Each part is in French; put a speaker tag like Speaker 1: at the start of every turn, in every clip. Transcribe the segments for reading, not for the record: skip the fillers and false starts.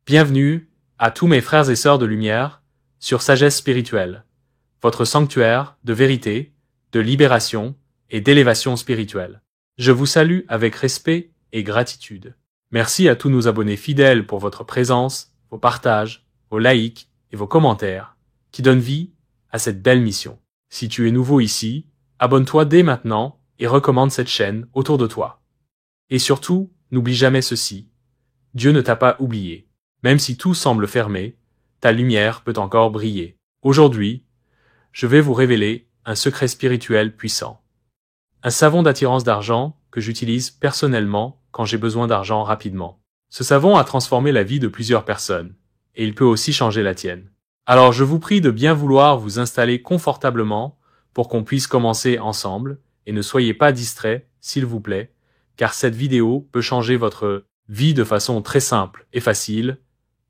Speaker 1: Bienvenue à tous mes frères et sœurs de lumière sur Sagesse Spirituelle, votre sanctuaire de vérité, de libération et d'élévation spirituelle. Je vous salue avec respect et gratitude. Merci à tous nos abonnés fidèles pour votre présence, vos partages, vos likes et vos commentaires qui donnent vie à cette belle mission. Si tu es nouveau ici, abonne-toi dès maintenant et recommande cette chaîne autour de toi. Et surtout, n'oublie jamais ceci. Dieu ne t'a pas oublié. Même si tout semble fermé, ta lumière peut encore briller. Aujourd'hui, je vais vous révéler un secret spirituel puissant. Un savon d'attirance d'argent que j'utilise personnellement quand j'ai besoin d'argent rapidement. Ce savon a transformé la vie de plusieurs personnes, et il peut aussi changer la tienne. Alors je vous prie de bien vouloir vous installer confortablement pour qu'on puisse commencer ensemble, et ne soyez pas distraits, s'il vous plaît, car cette vidéo peut changer votre vie de façon très simple et facile,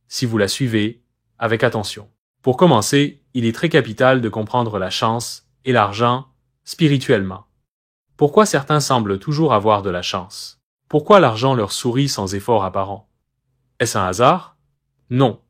Speaker 1: si vous la suivez avec attention. Pour commencer, il est très capital de comprendre la chance et l'argent spirituellement. Pourquoi certains semblent toujours avoir de la chance? Pourquoi l'argent leur sourit sans effort apparent? Est-ce un hasard? Non.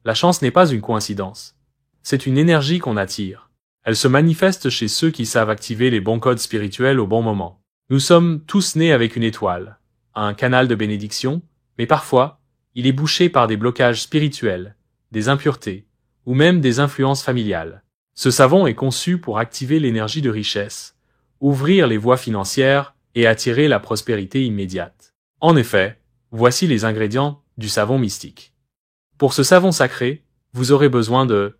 Speaker 1: La chance n'est pas une coïncidence. C'est une énergie qu'on attire. Elle se manifeste chez ceux qui savent activer les bons codes spirituels au bon moment. Nous sommes tous nés avec une étoile, un canal de bénédiction, mais parfois, il est bouché par des blocages spirituels, des impuretés, ou même des influences familiales. Ce savon est conçu pour activer l'énergie de richesse, ouvrir les voies financières et attirer la prospérité immédiate. En effet, voici les ingrédients du savon mystique. Pour ce savon sacré, vous aurez besoin de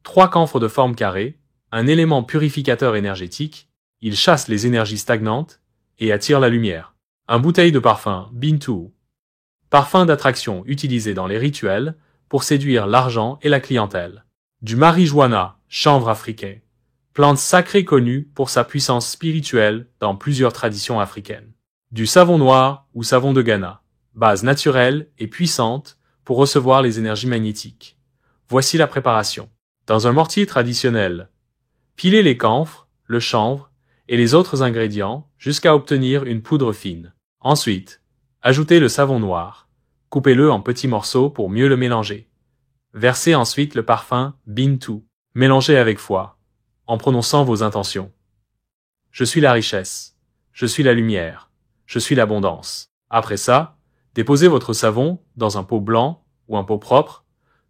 Speaker 1: 3 camphres de forme carrée, un élément purificateur énergétique, il chasse les énergies stagnantes et attire la lumière. Un bouteille de parfum Bintu, parfum d'attraction utilisé dans les rituels pour séduire l'argent et la clientèle. Du marijuana, chanvre africain, plante sacrée connue pour sa puissance spirituelle dans plusieurs traditions africaines. Du savon noir ou savon de Ghana, base naturelle et puissante pour recevoir les énergies magnétiques. Voici la préparation. Dans un mortier traditionnel, pilez les camphres, le chanvre et les autres ingrédients jusqu'à obtenir une poudre fine. Ensuite, ajoutez le savon noir. Coupez-le en petits morceaux pour mieux le mélanger. Versez ensuite le parfum Bintu. Mélangez avec foi, en prononçant vos intentions. Je suis la richesse. Je suis la lumière. Je suis l'abondance. Après ça, déposez votre savon dans un pot blanc ou un pot propre,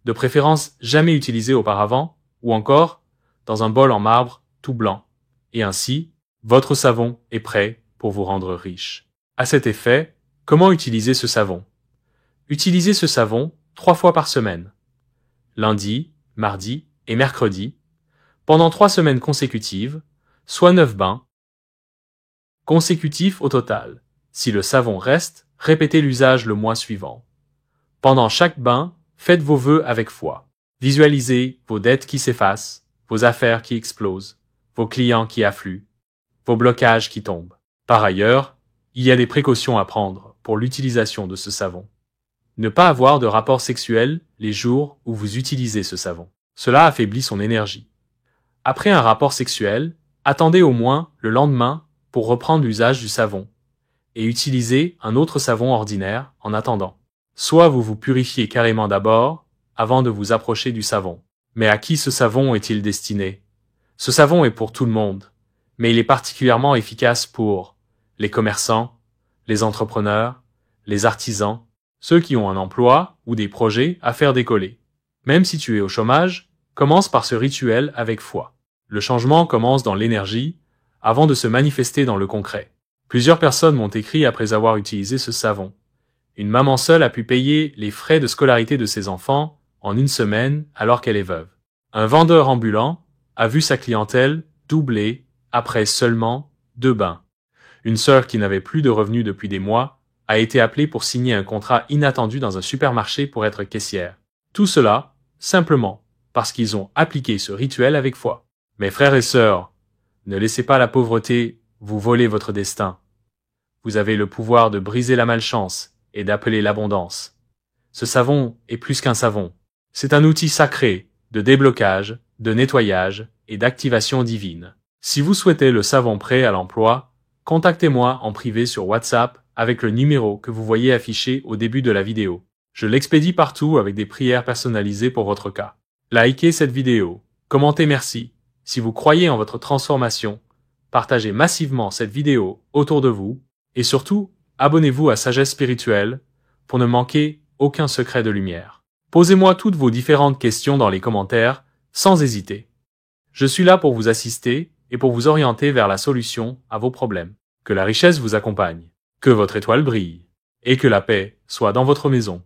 Speaker 1: de préférence jamais utilisé auparavant, ou encore dans un bol en marbre tout blanc. Et ainsi, votre savon est prêt pour vous rendre riche. À cet effet, comment utiliser ce savon? Utilisez ce savon 3 fois par semaine. Lundi, mardi et mercredi, pendant 3 semaines consécutives, soit 9 bains consécutifs au total. Si le savon reste, répétez l'usage le mois suivant. Pendant chaque bain, faites vos vœux avec foi. Visualisez vos dettes qui s'effacent, vos affaires qui explosent, vos clients qui affluent, vos blocages qui tombent. Par ailleurs, il y a des précautions à prendre pour l'utilisation de ce savon. Ne pas avoir de rapport sexuel les jours où vous utilisez ce savon. Cela affaiblit son énergie. Après un rapport sexuel, attendez au moins le lendemain pour reprendre l'usage du savon et utilisez un autre savon ordinaire en attendant. Soit vous vous purifiez carrément d'abord avant de vous approcher du savon. Mais à qui ce savon est-il destiné? Ce savon est pour tout le monde, mais il est particulièrement efficace pour les commerçants, les entrepreneurs, les artisans, ceux qui ont un emploi ou des projets à faire décoller. Même si tu es au chômage, commence par ce rituel avec foi. Le changement commence dans l'énergie avant de se manifester dans le concret. Plusieurs personnes m'ont écrit après avoir utilisé ce savon. Une maman seule a pu payer les frais de scolarité de ses enfants en 1 semaine alors qu'elle est veuve. Un vendeur ambulant a vu sa clientèle doubler après seulement 2 bains. Une sœur qui n'avait plus de revenus depuis des mois a été appelée pour signer un contrat inattendu dans un supermarché pour être caissière. Tout cela, simplement, parce qu'ils ont appliqué ce rituel avec foi. Mes frères et sœurs, ne laissez pas la pauvreté vous voler votre destin. Vous avez le pouvoir de briser la malchance et d'appeler l'abondance. Ce savon est plus qu'un savon. C'est un outil sacré de déblocage, de nettoyage et d'activation divine. Si vous souhaitez le savon prêt à l'emploi, contactez-moi en privé sur WhatsApp avec le numéro que vous voyez affiché au début de la vidéo. Je l'expédie partout avec des prières personnalisées pour votre cas. Likez cette vidéo, commentez merci. Si vous croyez en votre transformation, partagez massivement cette vidéo autour de vous et surtout, abonnez-vous à Sagesse Spirituelle pour ne manquer aucun secret de lumière. Posez-moi toutes vos différentes questions dans les commentaires sans hésiter. Je suis là pour vous assister et pour vous orienter vers la solution à vos problèmes. Que la richesse vous accompagne, que votre étoile brille et que la paix soit dans votre maison.